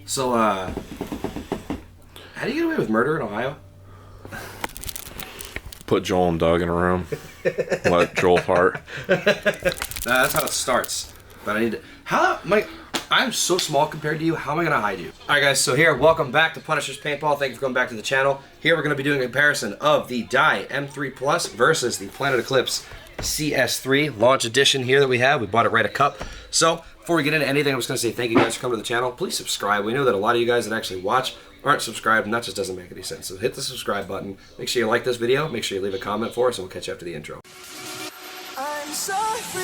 So, how do you get away with murder in Ohio? Put Joel and Doug in a room. Let Joel fart. That's how it starts. But I need to... I'm so small compared to you. How am I going to hide you? Alright guys, so here, welcome back to Punisher's Paintball. Thank you for coming back to the channel. Here we're going to be doing a comparison of the Dye M3 Plus versus the Planet Eclipse CS3 launch edition here that we have. We bought it right a cup. So, before we get into anything, I'm just going to say thank you guys for coming to the channel. Please subscribe. We know that a lot of you guys that actually watch aren't subscribed, and that just doesn't make any sense. So hit the subscribe button. Make sure you like this video. Make sure you leave a comment for us, and we'll catch you after the intro. I'm so free.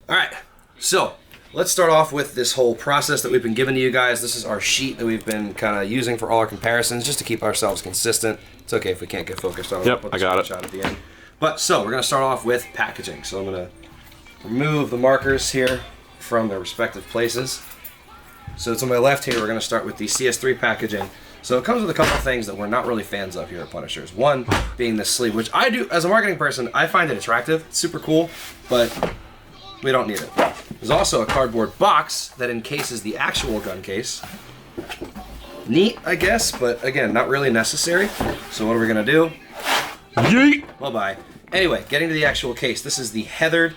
Alright, so let's start off with this whole process that we've been giving to you guys. This is our sheet that we've been kind of using for all our comparisons just to keep ourselves consistent. It's okay if we can't get focused on it. Yep, I got it. At the end. But so we're going to start off with packaging. So I'm going to remove the markers here from their respective places. So to my left here, we're going to start with the CS3 packaging. So it comes with a couple things that we're not really fans of here at Punishers. One being this sleeve, which I do, as a marketing person, I find it attractive. It's super cool, but we don't need it. There's also a cardboard box that encases the actual gun case. Neat, I guess, but again, not really necessary. So what are we gonna do? Yeet! Bye-bye. Anyway, getting to the actual case. This is the heathered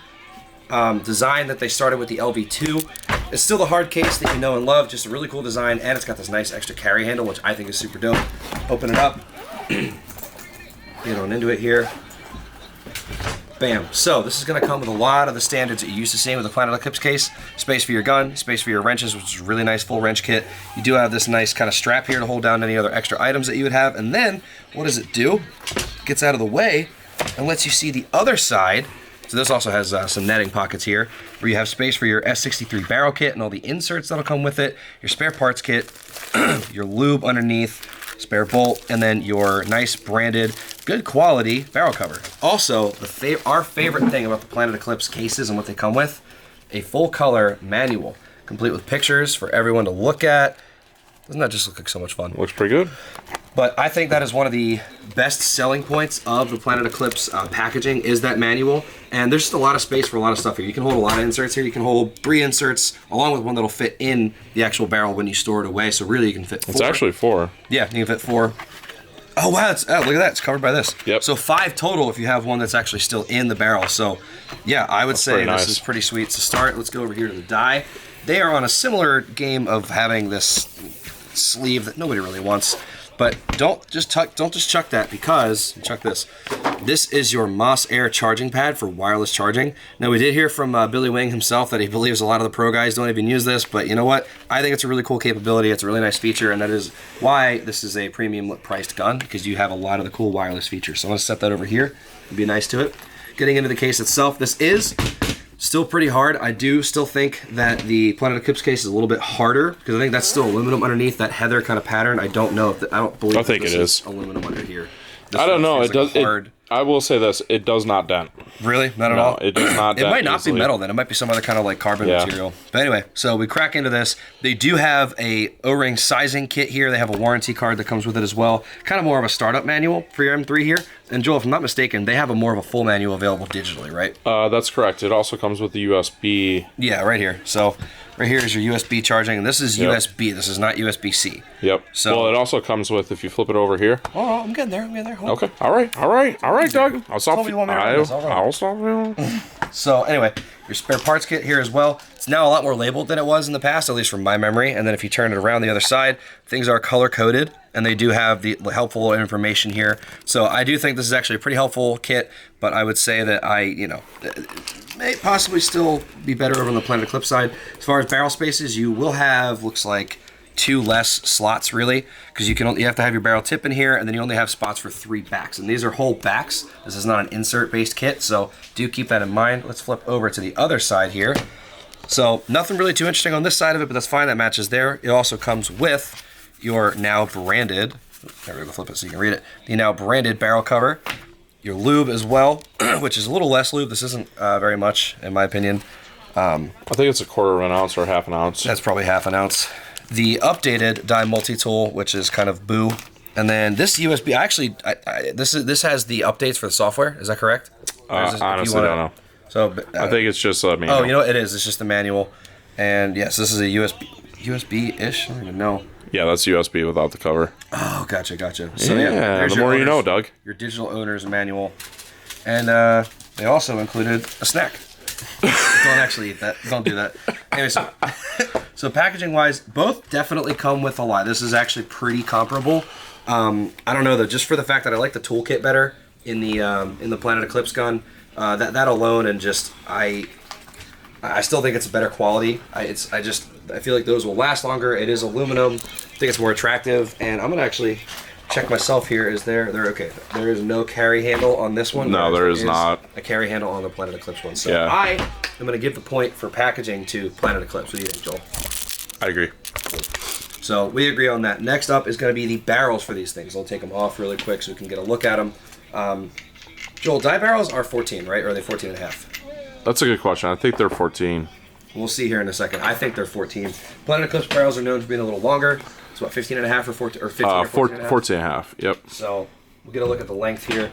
design that they started with the LV2. It's still the hard case that you know and love, just a really cool design, and it's got this nice extra carry handle, which I think is super dope. Open it up. Get on into it here. Bam. So this is going to come with a lot of the standards that you used to see with the Planet Eclipse case. Space for your gun, space for your wrenches, which is a really nice full wrench kit. You do have this nice kind of strap here to hold down any other extra items that you would have. And then, what does it do? It gets out of the way and lets you see the other side. So this also has some netting pockets here, where you have space for your S63 barrel kit and all the inserts that'll come with it, your spare parts kit, your lube underneath, spare bolt, and then your nice branded, good quality barrel cover. Also, our favorite thing about the Planet Eclipse cases and what they come with, a full color manual, complete with pictures for everyone to look at. Doesn't that just look like so much fun? Looks pretty good. But I think that is one of the best selling points of the Planet Eclipse packaging is that manual. And there's just a lot of space for a lot of stuff here. You can hold a lot of inserts here. You can hold 3 inserts along with one that'll fit in the actual barrel when you store it away. So really you can fit 4. It's actually 4. Yeah, you can fit 4. Oh wow, look at that, it's covered by this. Yep. So 5 total if you have one that's actually still in the barrel. So yeah, I would say nice. This is pretty sweet to start. Let's go over here to the Dye. They are on a similar game of having this sleeve that nobody really wants. But don't just chuck that, because chuck this. This is your Moss Air charging pad for wireless charging. Now we did hear from Billy Wing himself that he believes a lot of the pro guys don't even use this, but you know what? I think it's a really cool capability. It's a really nice feature, and that is why this is a premium priced gun, because you have a lot of the cool wireless features. So I'm gonna set that over here and be nice to it. Getting into the case itself, this is still pretty hard. I do still think that the Planet Eclipse case is a little bit harder, because I think that's still aluminum underneath that heather kind of pattern. I don't know if I don't believe. I think it is aluminum under here. I don't know. It does. I will say this: it does not dent. Really? Not at all? It does not dent. It might not easily. be metal then. It might be some other kind of like carbon material. But anyway, so we crack into this. They do have a O-ring sizing kit here. They have a warranty card that comes with it as well. Kind of more of a startup manual for your M3 here. And Joel, if I'm not mistaken, they have a more of a full manual available digitally, right? That's correct. It also comes with the USB. Yeah, right here. So right here is your USB charging, and this is USB. This is not USB-C. Yep. So, well, it also comes with, if you flip it over here. Oh, I'm getting there. Hold on. Okay. All right, Doug. I'll stop. I'll stop you. So anyway, your spare parts kit here as well. It's now a lot more labeled than it was in the past, at least from my memory. And then if you turn it around the other side, things are color coded, and they do have the helpful information here. So I do think this is actually a pretty helpful kit, but I would say that it may possibly still be better over on the Planet Eclipse side. As far as barrel spaces, you will have, looks like, 2 less slots really, because you have to have your barrel tip in here, and then you only have spots for 3 backs, and these are whole backs. This is not an insert based kit, so do keep that in mind. Let's flip over to the other side here. So nothing really too interesting on this side of it, but that's fine, that matches there. It also comes with your now branded, there we go, flip it so you can read it, the now branded barrel cover, your lube as well, which is a little less lube. This isn't very much in my opinion. I think it's a 1/4 ounce or 1/2 ounce. That's probably 1/2 ounce. The updated Dye multi-tool, which is kind of boo, and then this USB. This has the updates for the software. Is that correct? Honestly, don't know. So I think it's just a manual. Oh, you know what it is? It's just a manual. And yes, this is a USB-ish. I don't even know. Yeah, that's USB without the cover. Oh, gotcha. So The more you know, Doug. Your digital owner's manual. And they also included a snack. Don't actually eat that. Don't do that. Anyway, so packaging-wise, both definitely come with a lot. This is actually pretty comparable. I don't know though, just for the fact that I like the toolkit better in the Planet Eclipse gun. That alone, and just I still think it's a better quality. I feel like those will last longer. It is aluminum. I think it's more attractive, and I'm gonna actually check myself here. They're okay. There is no carry handle on this one. No, there is not a carry handle on the Planet Eclipse one. So yeah. I am gonna give the point for packaging to Planet Eclipse. What do you think, Joel? I agree. So we agree on that. Next up is going to be the barrels for these things. I'll take them off really quick so we can get a look at them. Joel, die barrels are 14, right? Or are they 14 and a half? That's a good question. I think they're 14. We'll see here in a second. I think they're 14. Planet Eclipse barrels are known for being a little longer. It's about 15 and a half or 14 or 15 or 14 and a half. 14 and a half. Yep. So we'll get a look at the length here.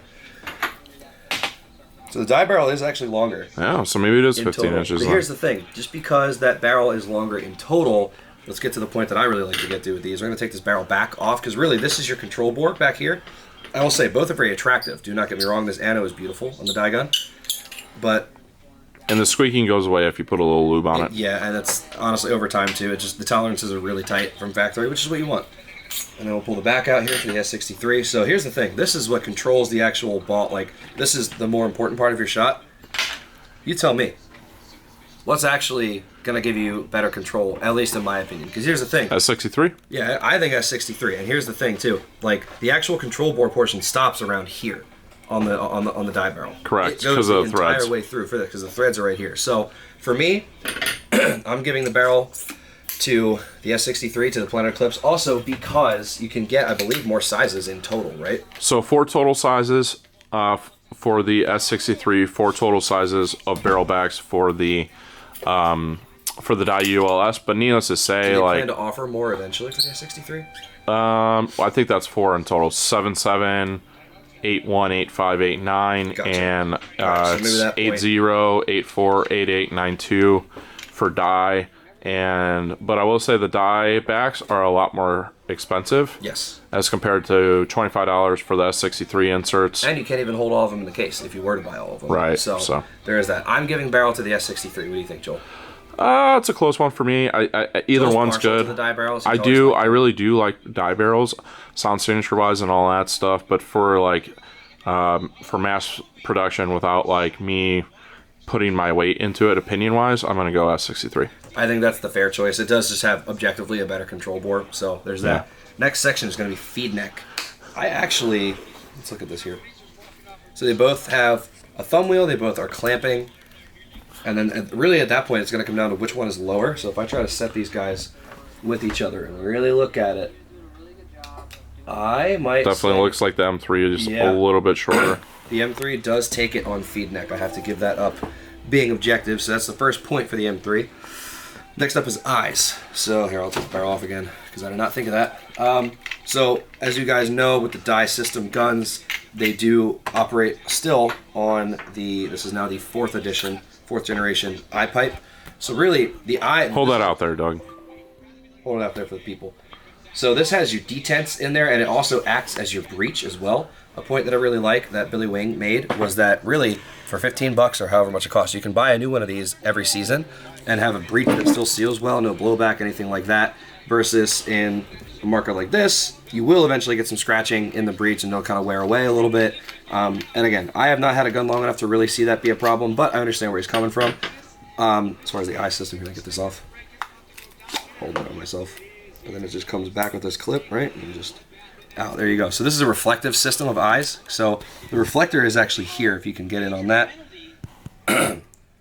So the die barrel is actually longer. Yeah, so maybe it is 15 total. inches But long. here's the thing. Just because that barrel is longer in total, let's get to the point that I really like to get to with these. We're going to take this barrel back off because really this is your control board back here. I will say both are very attractive. Do not get me wrong. This ano is beautiful on the die gun. But and the squeaking goes away if you put a little lube on it. Yeah, and that's honestly over time too. It just the tolerances are really tight from factory, which is what you want. And then we'll pull the back out here for the S63. So here's the thing. This is what controls the actual ball. Like, this is the more important part of your shot. You tell me. What's actually going to give you better control, at least in my opinion? Because here's the thing. S63? Yeah, I think S63. And here's the thing, too. Like, the actual control board portion stops around here on the die barrel. Correct, It goes because of the the threads. entire way through for this, because the threads are right here. So, for me, I'm giving the barrel to the S63 to the Planet Eclipse, also because you can get, I believe, more sizes in total, right? So 4 total sizes for the S63, 4 total sizes of barrel backs for the die ULS. But needless to say, Do they like plan to offer more eventually for the S63? I think that's 4 in total: 7.7, 8.1, 8.5, 8.9, Gotcha. and Alright, so maybe that point- 8.0, 8.4, 8.8, 9.2 for die. But I will say the die backs are a lot more expensive. Yes. As compared to $25 for the S63 inserts. And you can't even hold all of them in the case if you were to buy all of them. Right, So there is that. I'm giving barrel to the S63. What do you think, Joel? It's a close one for me. Either Joel's one's partial to good. the die barrels. He's I always do. liked I really do like die barrels, sound signature wise and all that stuff. But for for mass production, without like me putting my weight into it, opinion wise, I'm gonna go S63. I think that's the fair choice. It does just have objectively a better control board, so there's that. Next section is going to be feed neck. Let's look at this here. So they both have a thumb wheel, they both are clamping, and then really at that point it's going to come down to which one is lower. So if I try to set these guys with each other and really look at it, I might Definitely say looks like the M3 is a little bit shorter. the M3 does take it on feed neck. I have to give that up being objective, so that's the first point for the M3. Next up is eyes. So here, I'll take the barrel off again because I did not think of that. So as you guys know, with the die system guns, they do operate still on this is now the 4th generation eye pipe. So really, the eye... Hold that out there, Doug. Hold it out there for the people. So this has your detents in there, and it also acts as your breech as well. A point that I really like that Billy Wing made was that really, for 15 bucks or however much it costs, you can buy a new one of these every season and have a breech that still seals well, no blowback, anything like that, versus in a marker like this, you will eventually get some scratching in the breech and they'll kind of wear away a little bit. And again, I have not had a gun long enough to really see that be a problem, but I understand where he's coming from. As far as the eye system, can I get this off? Hold that on myself. And then it just comes back with this clip, right? And just out. There you go. So this is a reflective system of eyes. So the reflector is actually here, if you can get in on that.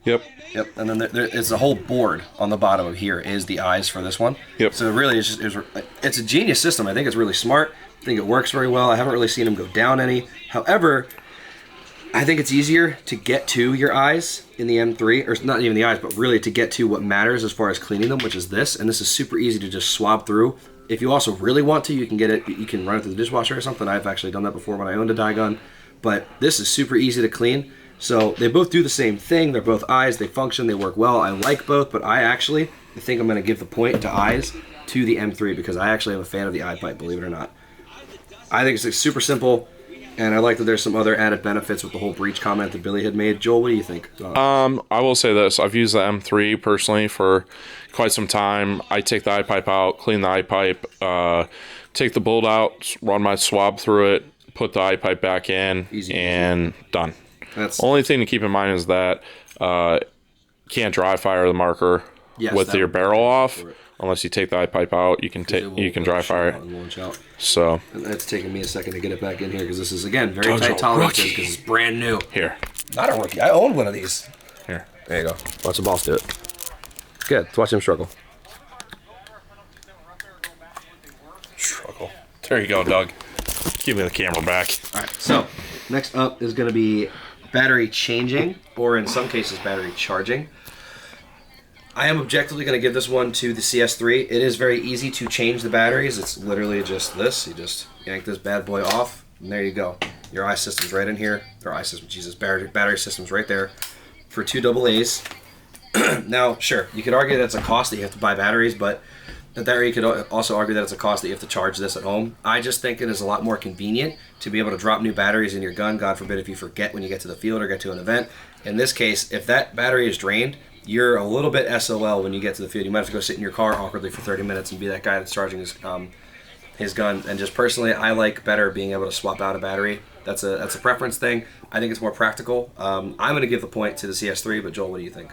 Yep. Yep. And then it's a whole board on the bottom of here is the eyes for this one. Yep. So really, it's a genius system. I think it's really smart. I think it works very well. I haven't really seen them go down any. However, I think it's easier to get to your eyes in the M3, or not even the eyes, but really to get to what matters as far as cleaning them, which is this. And this is super easy to just swab through. If you also really want to, you can get it. You can run it through the dishwasher or something. I've actually done that before when I owned a die gun. But this is super easy to clean. So they both do the same thing. They're both eyes. They function. They work well. I like both, but I think I'm going to give the point to eyes to the M3 because I actually am a fan of the eye pipe, believe it or not. I think it's super simple, and I like that there's some other added benefits with the whole breach comment that Billy had made. Joel, what do you think? I will say this. I've used the M3 personally for quite some time. I take the eye pipe out, clean the eye pipe, take the bolt out, run my swab through it, put the eye pipe back in, and done. That's only thing to keep in mind is that can't dry fire the marker with your barrel off unless you take the eye pipe out. You can dry fire it. So and it's taking me a second to get it back in here because this is again very tight tolerances because it's brand new. Here, not a rookie. I own one of these. Here, there you go. Watch the boss do it. Good. Let's watch him struggle. Struggle. There you go, Doug. Give me the camera back. All right. So next up is going to be battery changing, or in some cases, battery charging. I am objectively going to give this one to the CS3. It is very easy to change the batteries. It's literally just this. You just yank this bad boy off, and there you go. Your eye system's right in here. Or eye system, Jesus, battery system's right there for 2 AA's. Now, sure, you could argue that it's a cost that you have to buy batteries, but you could also argue that it's a cost that you have to charge this at home. I just think it is a lot more convenient to be able to drop new batteries in your gun, God forbid if you forget when you get to the field or get to an event. In this case, if that battery is drained, you're a little bit SOL when you get to the field. You might have to go sit in your car awkwardly for 30 minutes and be that guy that's charging his gun. And just personally, I like better being able to swap out a battery. That's a preference thing. I think it's more practical. I'm going to give the point to the CS3, but Joel, what do you think?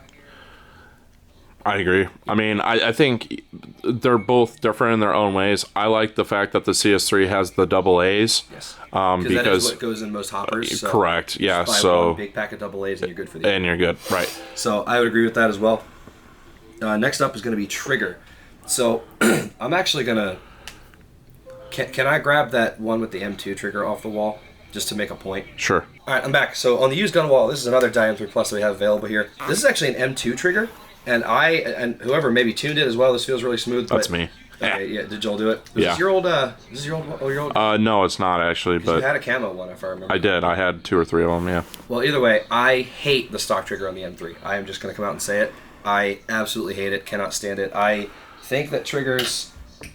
I agree. I mean, I think they're both different in their own ways. I like the fact that the CS3 has the AA's. Yes. Because that is what goes in most hoppers. So correct. Yeah. buy So one big pack of AA's and you're good for the year. And you're good. Right. So I would agree with that as well. Next up is going to be trigger. So I'm actually going to... Can I grab that one with the M2 trigger off the wall just to make a point? Sure. All right, I'm back. So on the used gun wall, this is another M3 Plus that we have available here. This is actually an M2 trigger. And whoever maybe tuned it as well, this feels really smooth. That's me. Okay, yeah. Did Joel do it? Yeah. Is this your old? No, it's not actually. But you had a camo one, if I remember. I did. I had 2 or 3 of them. Yeah. Well, either way, I hate the stock trigger on the M3. I am just going to come out and say it. I absolutely hate it. Cannot stand it. I think that triggers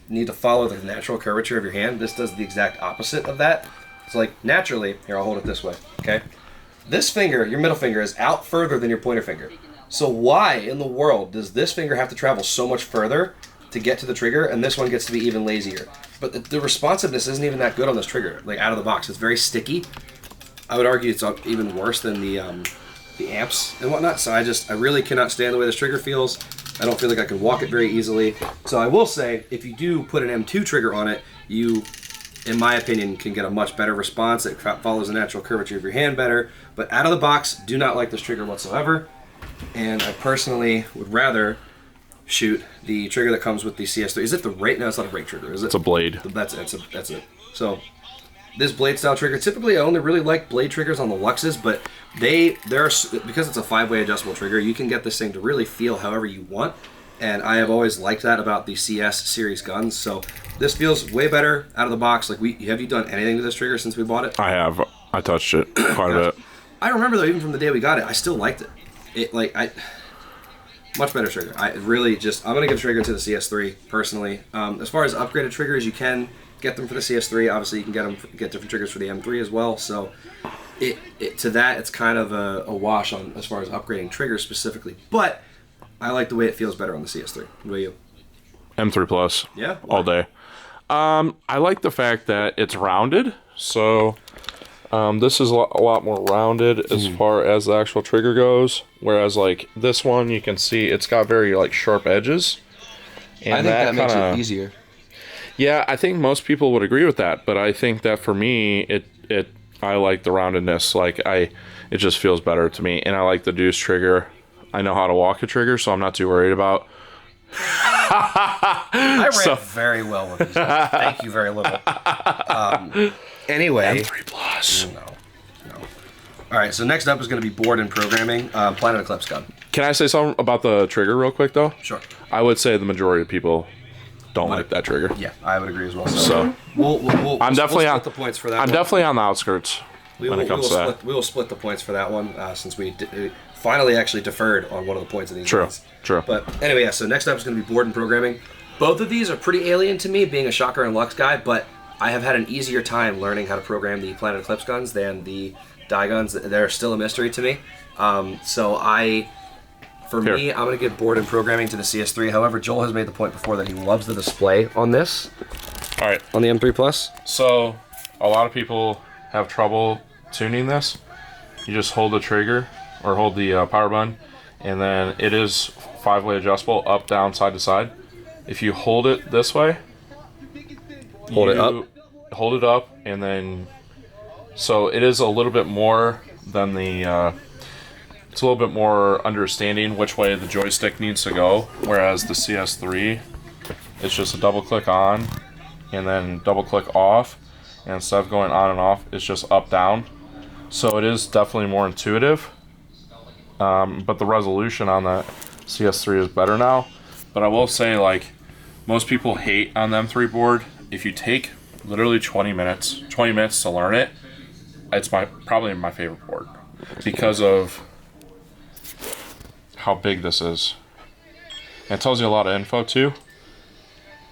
need to follow the natural curvature of your hand. This does the exact opposite of that. It's like naturally. Here, I'll hold it this way. Okay. This finger, your middle finger, is out further than your pointer finger. So why in the world does this finger have to travel so much further to get to the trigger, and this one gets to be even lazier? But the responsiveness isn't even that good on this trigger, like out of the box. It's very sticky. I would argue it's even worse than the amps and whatnot. So I really cannot stand the way this trigger feels. I don't feel like I can walk it very easily. So I will say, if you do put an M2 trigger on it, you, in my opinion, can get a much better response. It follows the natural curvature of your hand better. But out of the box, do not like this trigger whatsoever. And I personally would rather shoot the trigger that comes with the CS3. Is it the rake? No, it's not a rake trigger, is it? It's a blade. That's it. So this blade style trigger, typically I only really like blade triggers on the Luxes, but because it's a 5-way adjustable trigger, you can get this thing to really feel however you want. And I have always liked that about the CS series guns. So this feels way better out of the box. Like, have you done anything to this trigger since we bought it? I have. I touched it quite a bit. I remember though, even from the day we got it, I still liked it. Much better trigger. I'm gonna give trigger to the CS3 personally. As far as upgraded triggers, you can get them for the CS3. Obviously, you can get different triggers for the M3 as well. So, it's kind of a wash on as far as upgrading triggers specifically. But I like the way it feels better on the CS3. What about you? M3 Plus. Yeah. All day. I like the fact that it's rounded. So. This is a lot more rounded as far as the actual trigger goes, whereas like this one, you can see it's got very like sharp edges. And I think that makes it easier. Yeah, I think most people would agree with that, but I think that for me, I like the roundedness. Like it just feels better to me, and I like the deuce trigger. I know how to walk a trigger, so I'm not too worried about. I ran very well with these guys. Thank you very little. Anyway. M3 Plus. No. All right, so next up is going to be board and programming. Planet Eclipse gun. Can I say something about the trigger real quick, though? Sure. I would say the majority of people don't like that trigger. Yeah, I would agree as well. So we'll I'm definitely split on the points for that. I'm definitely on the outskirts. when it comes to that. We will split the points for that one since we finally actually deferred on one of the points of these. True. Ones. True. But anyway, yeah. So next up is going to be board and programming. Both of these are pretty alien to me, being a Shocker and Lux guy, but I have had an easier time learning how to program the Planet Eclipse guns than the die guns. They're still a mystery to me. For me, I'm going to give board and programming to the CS3. However, Joel has made the point before that he loves the display on this. All right. On the M3 Plus. So, a lot of people have trouble tuning this. You just hold the trigger or hold the power button, and then it is 5-way adjustable, up, down, side to side. If you hold it this way, hold it up, and then so it is a little bit more than the. It's a little bit more understanding which way the joystick needs to go, whereas the CS3, it's just a double click on and then double click off, and instead of going on and off, it's just up down. So it is definitely more intuitive, but the resolution on the CS3 is better now. But I will say, like, most people hate on the M3 board. If you take literally 20 minutes to learn it, it's probably my favorite board because of how big this is. And it tells you a lot of info too.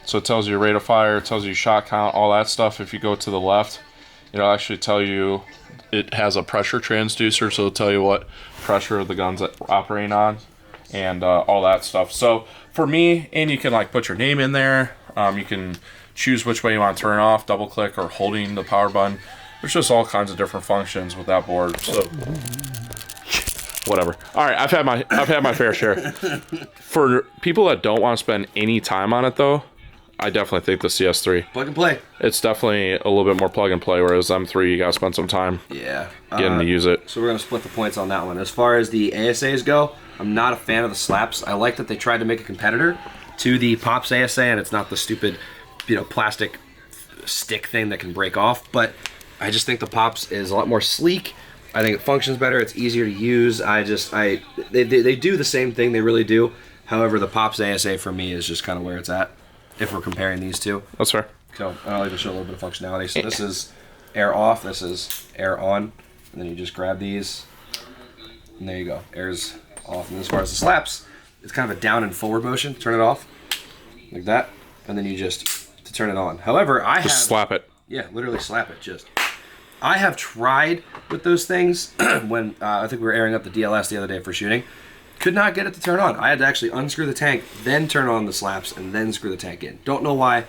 So it tells you rate of fire, it tells you shot count, all that stuff. If you go to the left, it'll actually tell you it has a pressure transducer, so it'll tell you what pressure the gun's operating on and all that stuff. So for me, and you can like put your name in there. You can choose which way you want to turn off, double click, or holding the power button. There's just all kinds of different functions with that board. So whatever. All right, I've had my fair share. For people that don't want to spend any time on it, though, I definitely think the CS3. Plug and play. It's definitely a little bit more plug and play, whereas M3, you got to spend some time getting to use it. So we're going to split the points on that one. As far as the ASAs go, I'm not a fan of the slaps. I like that they tried to make a competitor to the Pops ASA, and it's not the stupid, plastic stick thing that can break off, but I just think the Pops is a lot more sleek. I think it functions better. It's easier to use. They do the same thing. They really do. However, the Pops ASA for me is just kind of where it's at if we're comparing these two. That's fair. So I'll even show a little bit of functionality. So this is air off. This is air on. And then you just grab these. And there you go. Air's off. And as far as the slaps, it's kind of a down and forward motion. Turn it off. Like that. And then you just to turn it on. However, just slap it. Yeah, literally slap it. I have tried with those things when I think we were airing up the DLS the other day for shooting. Could not get it to turn on. I had to actually unscrew the tank, then turn on the slaps, and then screw the tank in. Don't know why.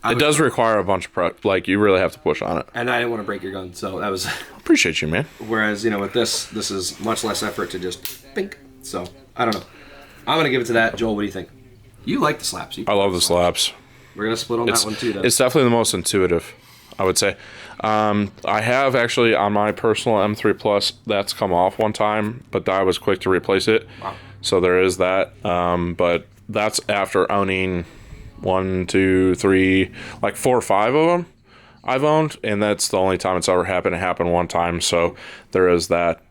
It does require a bunch of prep. Like, you really have to push on it. And I didn't want to break your gun, so that was... Appreciate you, man. Whereas, with this is much less effort to just bink. So, I don't know. I'm going to give it to that. Joel, what do you think? You like the slaps. I love the slaps. We're going to split on that one, too, though. It's definitely the most intuitive, I would say. I have actually on my personal M3 Plus, that's come off one time, but I was quick to replace it. Wow. So there is that. But that's after owning 1, 2, 3, like 4 or 5 of them I've owned, and that's the only time it's ever happened. It happened one time, so there is that.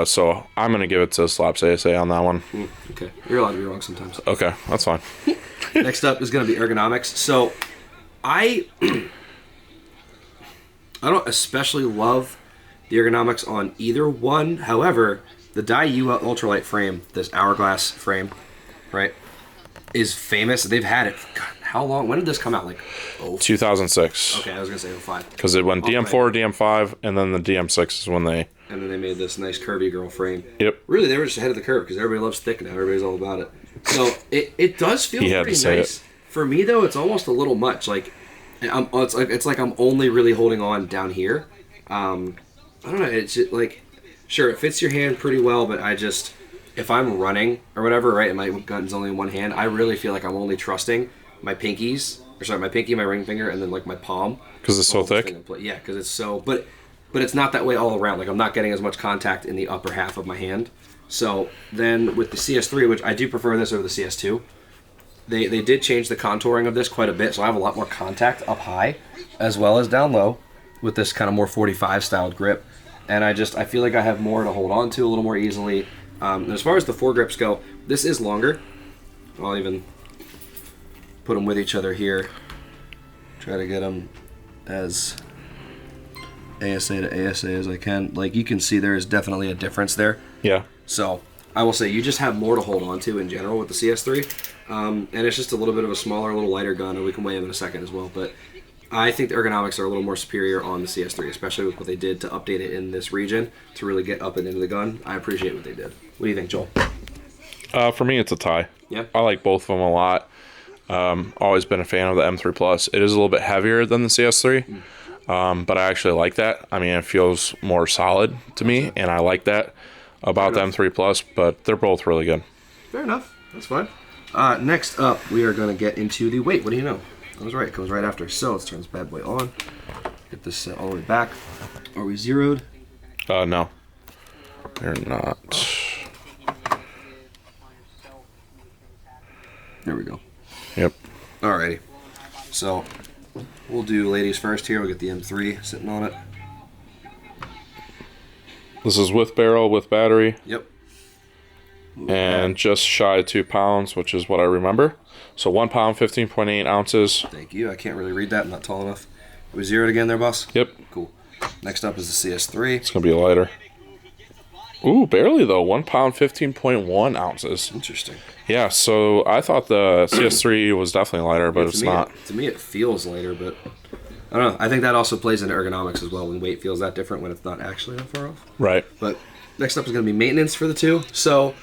So I'm going to give it to Slaps ASA on that one. Okay. You're allowed to be wrong sometimes. Okay, that's fine. Next up is going to be ergonomics. So I don't especially love the ergonomics on either one. However, the Daiyu ultralight frame, this hourglass frame, right, is famous. They've had it. God, how long? When did this come out? Like 2006. Okay, I was gonna say 05. Because it went DM4, DM5, and then the DM6 is when they. And then they made this nice curvy girl frame. Yep. Really, they were just ahead of the curve because everybody loves thick now. Everybody's all about it. So it does feel pretty nice. For me though, it's almost a little much. Like, it's like I'm only really holding on down here. I don't know. It's just like, sure, it fits your hand pretty well, but if I'm running or whatever, right, and my gun's only in one hand, I really feel like I'm only trusting my pinkies, my pinky, my ring finger, and then like my palm. Because it's so thick. Yeah, because it's so, but it's not that way all around. Like I'm not getting as much contact in the upper half of my hand. So then with the CS3, which I do prefer this over the CS2, they did change the contouring of this quite a bit, so I have a lot more contact up high as well as down low with this kind of more 45 styled grip. And I feel like I have more to hold on to a little more easily. And as far as the foregrips go, this is longer. I'll even put them with each other here. Try to get them as ASA to ASA as I can. Like, you can see there is definitely a difference there. Yeah. So I will say you just have more to hold on to in general with the CS3. And it's just a little bit of a smaller, a little lighter gun, and we can weigh them in a second as well. But I think the ergonomics are a little more superior on the CS3, especially with what they did to update it in this region to really get up and into the gun. I appreciate what they did. What do you think, Joel? For me, it's a tie. Yeah. I like both of them a lot. Always been a fan of the M3 Plus. It is a little bit heavier than the CS3, but I actually like that. I mean, it feels more solid to me, and I like that about the M3 Plus. But they're both really good. Fair enough. That's fine. Next up, we are going to get into the weight. What do you know? I was right. It comes right after. So let's turn this bad boy on. Get this set all the way back. Are we zeroed? No, they're not. There we go. Yep. Alrighty. So we'll do ladies first here. We'll get the M3 sitting on it. This is with barrel, with battery, Yep. and just shy of 2 pounds, which is what I remember. So 1 pound, 15.8 ounces. Thank you. I can't really read that. I'm not tall enough. Are we zeroed again there, boss? Yep. Cool. Next up is the CS3. It's going to be lighter. Ooh, barely though. 1 pound, 15.1 ounces. Interesting. Yeah, so I thought the CS3 was definitely lighter, but it's not. To me, it feels lighter, but I don't know. I think that also plays into ergonomics as well when weight feels that different when it's not actually that far off. Right. But next up is going to be maintenance for the two. So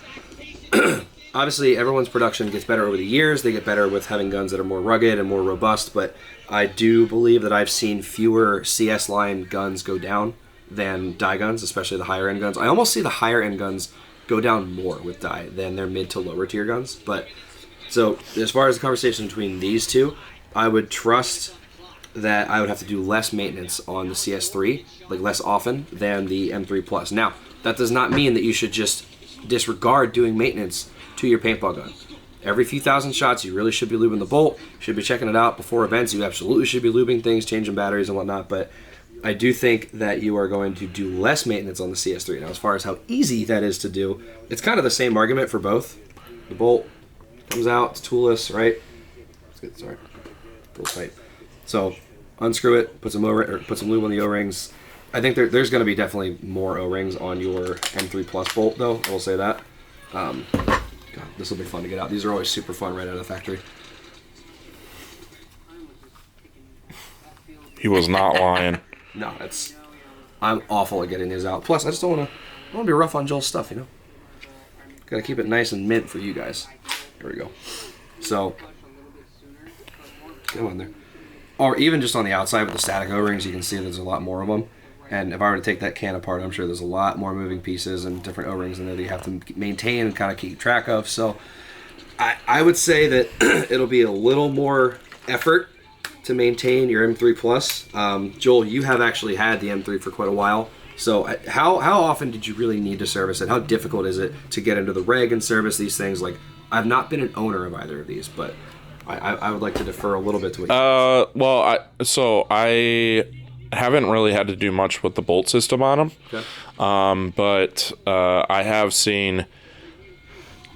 obviously, everyone's production gets better over the years. They get better with having guns that are more rugged and more robust, but I do believe that I've seen fewer CS line guns go down than die guns, especially the higher end guns. I almost see the higher end guns go down more with die than their mid to lower tier guns. But so as far as the conversation between these two, I would trust that I would have to do less maintenance on the CS3, like less often, than the M3 Plus. Now, that does not mean that you should just disregard doing maintenance to your paintball gun. Every few thousand shots, you really should be lubing the bolt, should be checking it out before events. You absolutely should be lubing things, changing batteries and whatnot, but I do think that you are going to do less maintenance on the CS3. Now, as far as how easy that is to do, it's kind of the same argument for both. The bolt comes out, it's toolless, right? Let's get sorry, a little tight. So unscrew it, put some lube on the O-rings. I think there's going to be definitely more O-rings on your M3 Plus bolt, though. I will say that. God, this will be fun to get out. These are always super fun right out of the factory. He was not lying. No, I'm awful at getting these out. Plus, I just don't want to be rough on Joel's stuff, you know? Gotta keep it nice and mint for you guys. Here we go. So, get on there. Or even just on the outside with the static O-rings, you can see there's a lot more of them. And if I were to take that can apart, I'm sure there's a lot more moving pieces and different O-rings in there that you have to maintain and kind of keep track of. So, I would say that it'll be a little more effort to maintain your M3 Plus. Joel, you have actually had the M3 for quite a while. So how often did you really need to service it? How difficult is it to get into the reg and service these things? Like, I've not been an owner of either of these, but I would like to defer a little bit to what you I haven't really had to do much with the bolt system on them. Okay. But I have seen,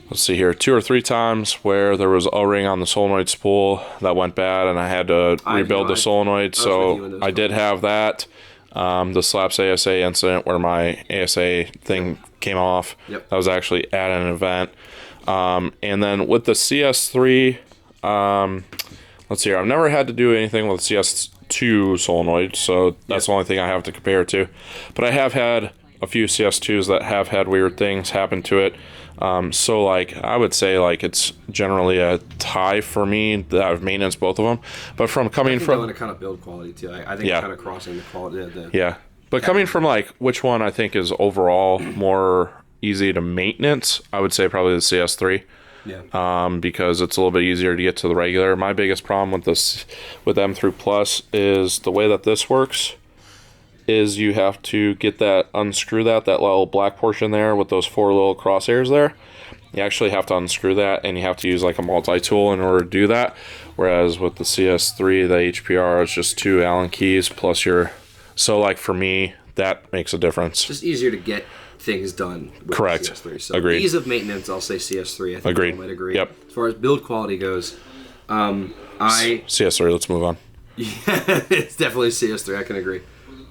let's see here, 2 or 3 times where there was O-ring on the solenoid spool that went bad, and I had to rebuild the solenoid. So I did have that. The Slaps ASA incident where my ASA thing came off. Yep. That was actually at an event. And then with the CS3, let's see here. I've never had to do anything with CS2 solenoid, so that's the only thing I have to compare it to. But I have had a few CS2s that have had weird things happen to it. So like I would say like it's generally a tie for me that I've maintenance both of them. But from coming from a kind of build quality too. I think kind of crossing the quality. Yeah. But coming from like which one I think is overall more easy to maintenance, I would say probably the CS3. Yeah. Because it's a little bit easier to get to the regular. My biggest problem with this with M3 Plus is the way that this works is you have to get unscrew that little black portion there with those 4 little crosshairs there. You actually have to unscrew that, and you have to use like a multi-tool in order to do that. Whereas with the CS3, the HPR is just 2 Allen keys plus so like for me, that makes a difference. Just easier to get things done with Correct. CS3. So Agreed. ease of maintenance, I'll say CS3. I think Agreed. I might agree. Yep. As far as build quality goes, CS3, let's move on. Yeah, it's definitely CS3. I can agree.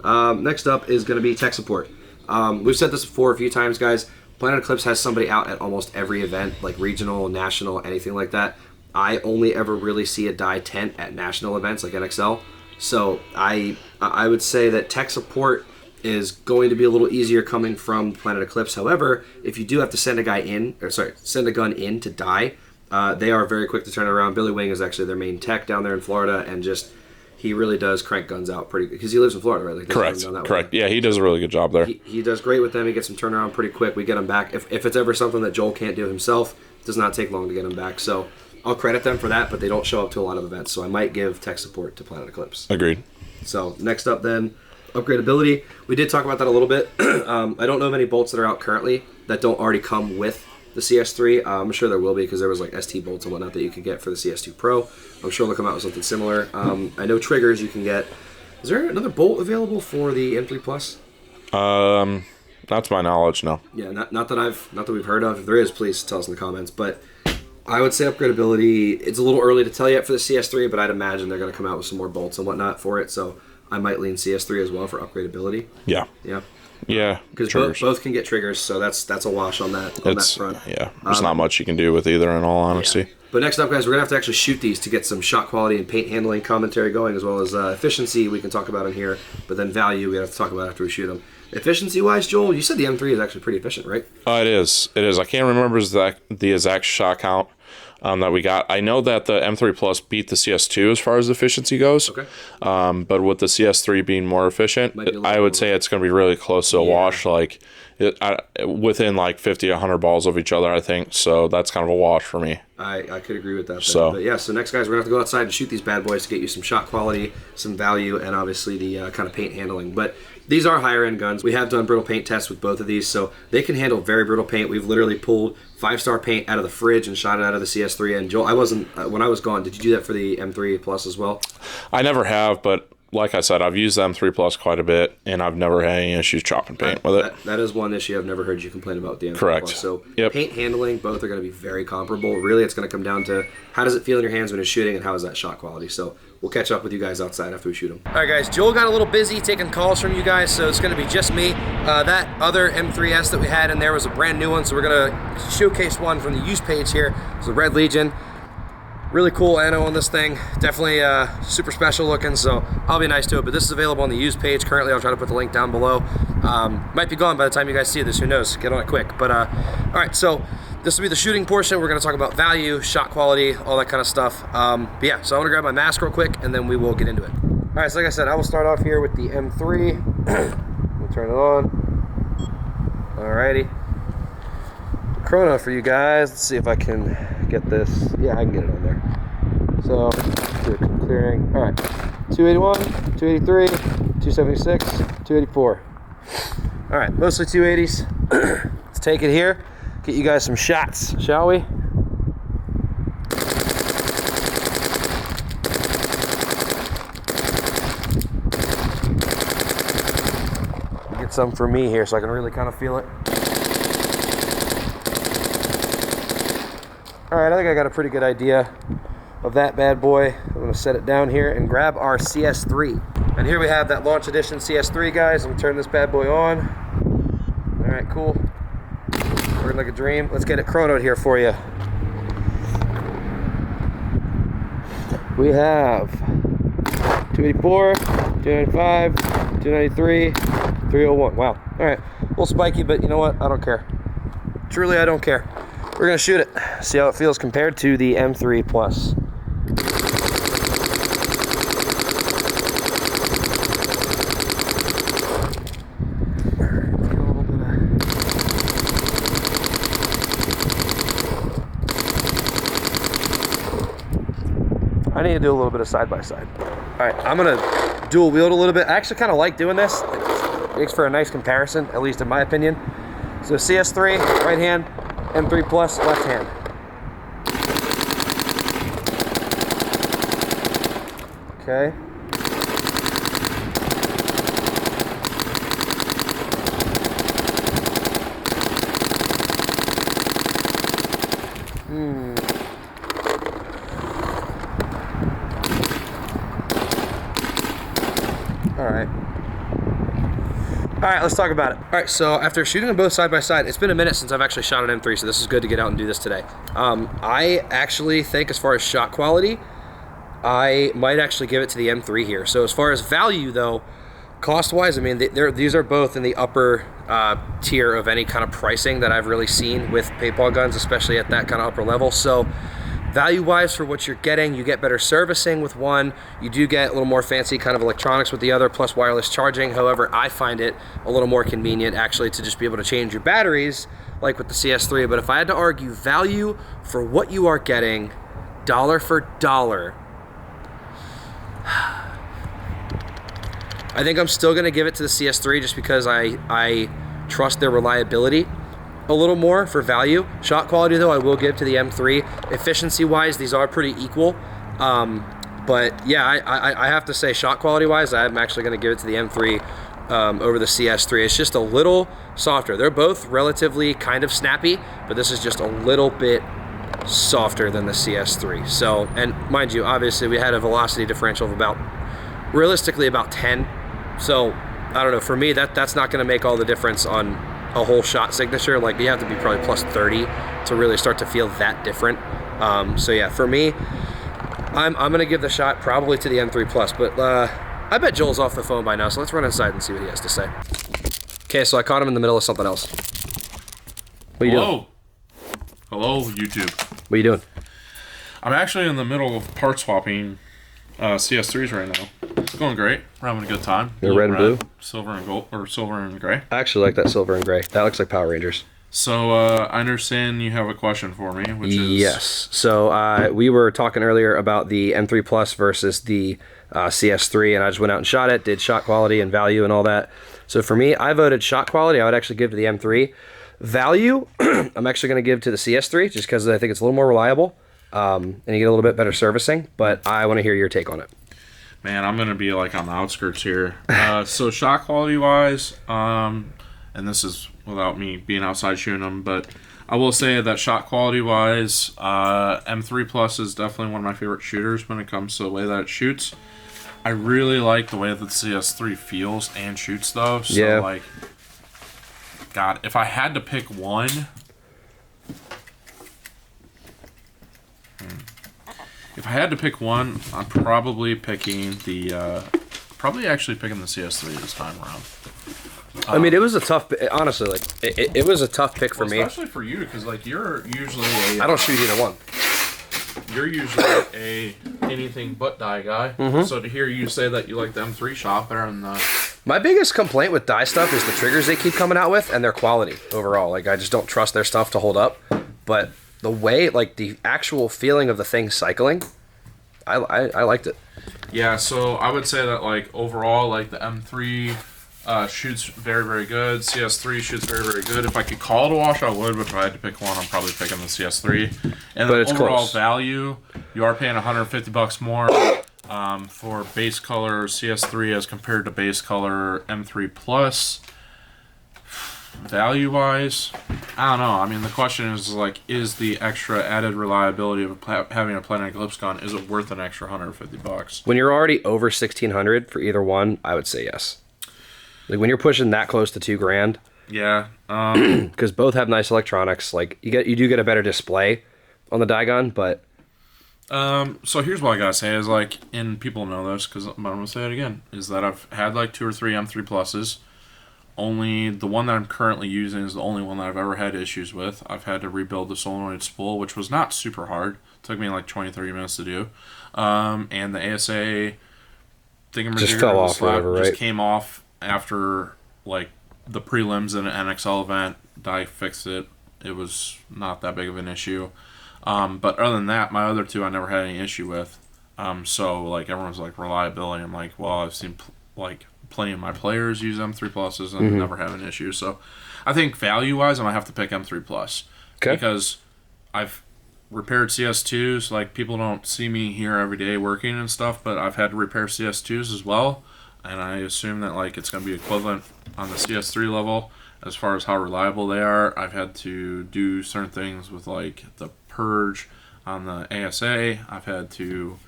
Next up is going to be tech support. We've said this before a few times, guys. Planet Eclipse has somebody out at almost every event, like regional, national, anything like that. I only ever really see a die tent at national events like NXL. So I would say that tech support is going to be a little easier coming from Planet Eclipse. However, if you do have to send a gun in to die, they are very quick to turn it around. Billy Wing is actually their main tech down there in Florida, and just he really does crank guns out pretty good because he lives in Florida, right? Like, Correct. Yeah, he does a really good job there. He does great with them. He gets them turned around pretty quick. We get them back. If it's ever something that Joel can't do himself, it does not take long to get them back. So I'll credit them for that, but they don't show up to a lot of events. So I might give tech support to Planet Eclipse. Agreed. So next up then, upgradability. We did talk about that a little bit. I don't know of any bolts that are out currently that don't already come with the CS3. I'm sure there will be because there was like ST bolts and whatnot that you could get for the CS2 Pro. I'm sure they'll come out with something similar. I know triggers you can get. Is there another bolt available for the M3 Plus? Not to my knowledge, no. Yeah, not that we've heard of. If there is, please tell us in the comments. But I would say upgradability. It's a little early to tell yet for the CS3, but I'd imagine they're going to come out with some more bolts and whatnot for it. So I might lean CS3 as well for upgradability. Yeah. Yeah. Yeah, because both can get triggers, so that's a wash on that front. Yeah, there's not much you can do with either, in all honesty. Yeah. But next up, guys, we're gonna have to actually shoot these to get some shot quality and paint handling commentary going, as well as efficiency. We can talk about in here, but then value we have to talk about after we shoot them. Efficiency-wise, Joel, you said the M3 is actually pretty efficient, right? It is. It is. I can't remember the exact shot count that we got. I know that the M3 Plus beat the CS2 as far as efficiency goes. Okay. But with the CS3 being more efficient, I would say it's going to be really close to a wash, like within like 50 to 100 balls of each other, I think. So that's kind of a wash for me. I could agree with that. So next, guys, we're going to have to go outside and shoot these bad boys to get you some shot quality, some value, and obviously the kind of paint handling. But these are higher end guns. We have done brittle paint tests with both of these, so they can handle very brittle paint. We've literally pulled 5-star paint out of the fridge and shot it out of the CS3. And Joel, I wasn't when I was gone. Did you do that for the M3 Plus as well? I never have, but like I said, I've used the M3 Plus quite a bit, and I've never had any issues chopping paint with it. That is one issue I've never heard you complain about with the M3 Correct. Plus. So paint handling, both are going to be very comparable. Really, it's going to come down to how does it feel in your hands when you're shooting, and how is that shot quality. So we'll catch up with you guys outside after we shoot them. All right, guys. Joel got a little busy taking calls from you guys, so it's going to be just me. That other M3S that we had in there was a brand new one, so we're going to showcase one from the use page here. It's the Red Legion. Really cool anno on this thing. Definitely super special looking, so I'll be nice to it. But this is available on the used page currently. I'll try to put the link down below. Might be gone by the time you guys see this. Who knows? Get on it quick. But all right, so this will be the shooting portion. We're going to talk about value, shot quality, all that kind of stuff. But yeah, so I'm going to grab my mask real quick, and then we will get into it. All right, so like I said, I will start off here with the M3. We'll turn it on. All righty. Chrono for you guys. Let's see if I can get this. Yeah, I can get it on there. So, do some clearing. All right, 281, 283, 276, 284. All right, mostly 280s. Let's take it here. Get you guys some shots, shall we? Get some for me here so I can really kind of feel it. Alright, I think I got a pretty good idea of that bad boy. I'm going to set it down here and grab our CS3. And here we have that launch edition CS3, guys. I'm going to turn this bad boy on. Alright, cool. Working like a dream. Let's get it chronoed here for you. We have 284, 295, 293, 301. Wow. Alright, a little spiky, but you know what? I don't care. Truly, I don't care. We're going to shoot it, see how it feels compared to the M3 Plus. I need to do a little bit of side-by-side. All right, I'm going to dual wield a little bit. I actually kind of like doing this. It makes for a nice comparison, at least in my opinion. So CS3, right hand. M3 Plus, left hand. Okay. All right. All right, let's talk about it. All right, so after shooting them both side by side, it's been a minute since I've actually shot an M3, so this is good to get out and do this today. I actually think as far as shot quality, I might actually give it to the M3 here. So as far as value though, cost-wise, I mean, these are both in the upper tier of any kind of pricing that I've really seen with paintball guns, especially at that kind of upper level. So value-wise for what you're getting, you get better servicing with one. You do get a little more fancy kind of electronics with the other, plus wireless charging. However, I find it a little more convenient actually to just be able to change your batteries like with the CS3. But if I had to argue value for what you are getting, dollar for dollar, I think I'm still going to give it to the CS3 just because I trust their reliability a little more for value. Shot quality though, I will give to the M3. Efficiency wise, these are pretty equal. But yeah, I have to say shot quality wise, I'm actually going to give it to the M3 over the CS3. It's just a little softer. They're both relatively kind of snappy, but this is just a little bit softer than the CS3. So, and mind you, obviously we had a velocity differential of realistically about 10. So I don't know, for me that's not going to make all the difference on a whole shot signature. Like you have to be probably plus 30 to really start to feel that different. So yeah, for me, I'm going to give the shot probably to the M3 Plus, but I bet Joel's off the phone by now, so let's run inside and see what he has to say. Okay, so I caught him in the middle of something else. What are you doing? Hello, YouTube. What are you doing? I'm actually in the middle of part swapping CS3s right now. It's going great. We're having a good time. They're red and blue? Silver and gold, or silver and gray. I actually like that silver and gray. That looks like Power Rangers. So I understand you have a question for me, which is... Yes. So we were talking earlier about the M3 Plus versus the CS3, and I just went out and shot it, did shot quality and value and all that. So for me, I voted shot quality. I would actually give to the M3. Value, I'm actually going to give to the CS3 just because I think it's a little more reliable. And you get a little bit better servicing, but I want to hear your take on it. Man, I'm going to be like on the outskirts here. So shot quality wise, and this is without me being outside shooting them, but I will say that shot quality wise, M3 Plus is definitely one of my favorite shooters when it comes to the way that it shoots. I really like the way that the CS3 feels and shoots though. So yeah. Like, God, if I had to pick one... If I had to pick one, I'm probably picking the... probably actually picking the CS3 this time around. I mean, it was a tough... Honestly, like, it was a tough pick for me. Especially for you, because, like, you're usually a... I don't shoot either one. You're usually a anything but die guy. Mm-hmm. So to hear you say that you like the M3 shot better than the... My biggest complaint with die stuff is the triggers they keep coming out with and their quality overall. Like, I just don't trust their stuff to hold up. But the way, like, the actual feeling of the thing cycling, I liked it. Yeah, so I would say that, like, overall, like, the M3 shoots very, very good. CS3 shoots very, very good. If I could call it a wash, I would, but if I had to pick one, I'm probably picking the CS3. And the overall close. Value, you are paying $150 more for base color CS3 as compared to base color M3 Plus. Value-wise, I don't know. I mean, the question is, like, is the extra added reliability of having a Planet Eclipse gun, is it worth an extra $150? When you're already over $1,600 for either one, I would say yes. Like, when you're pushing that close to $2,000. Yeah. Because both have nice electronics. Like, you do get a better display on the die gun, but... So here's what I gotta say is, like, and people know this, because I'm gonna say it again, is that I've had, like, 2 or 3 M3 Pluses. Only the one that I'm currently using is the only one that I've ever had issues with. I've had to rebuild the solenoid spool, which was not super hard. It took me like 20-30 minutes to do. And the ASA thingamajigger just fell off, whatever, right? Just came off after like the prelims in an NXL event. I fixed it. It was not that big of an issue. But other than that, my other two I never had any issue with. So like everyone's like reliability. I'm like, well, I've seen like plenty of my players use M3 Pluses and never have an issue. So I think value-wise, I'm going to have to pick M3 Plus. Okay. Because I've repaired CS2s. Like, people don't see me here every day working and stuff, but I've had to repair CS2s as well. And I assume that, like, it's going to be equivalent on the CS3 level as far as how reliable they are. I've had to do certain things with, like, the purge on the ASA. I've had to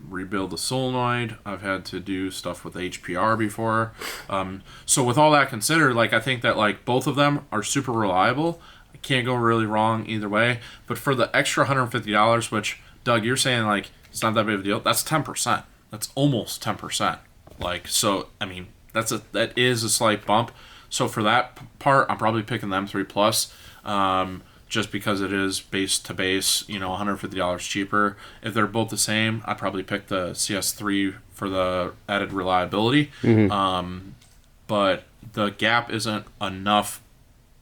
rebuild the solenoid. I've had to do stuff with HPR before. So with all that considered, like, I think that, like, both of them are super reliable. I can't go really wrong either way. But for the extra $150, which, Doug, you're saying, like, it's not that big of a deal. That's 10%. That's almost 10%. Like, so, I mean, that is a slight bump. So for that part, I'm probably picking the M3 Plus. Just because it is base to base, you know, $150 cheaper. If they're both the same, I'd probably pick the CS3 for the added reliability. But the gap isn't enough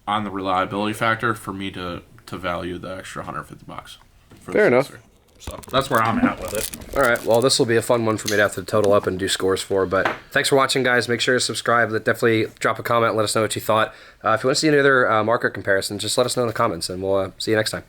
on the reliability factor for me to value the extra $150. Fair enough. So that's where I'm at with it. All right, well, this will be a fun one for me to have to total up and do scores for, but thanks for watching, guys. Make sure to subscribe. Definitely drop a comment and let us know what you thought. If you want to see any other market comparisons, just let us know in the comments, and we'll see you next time.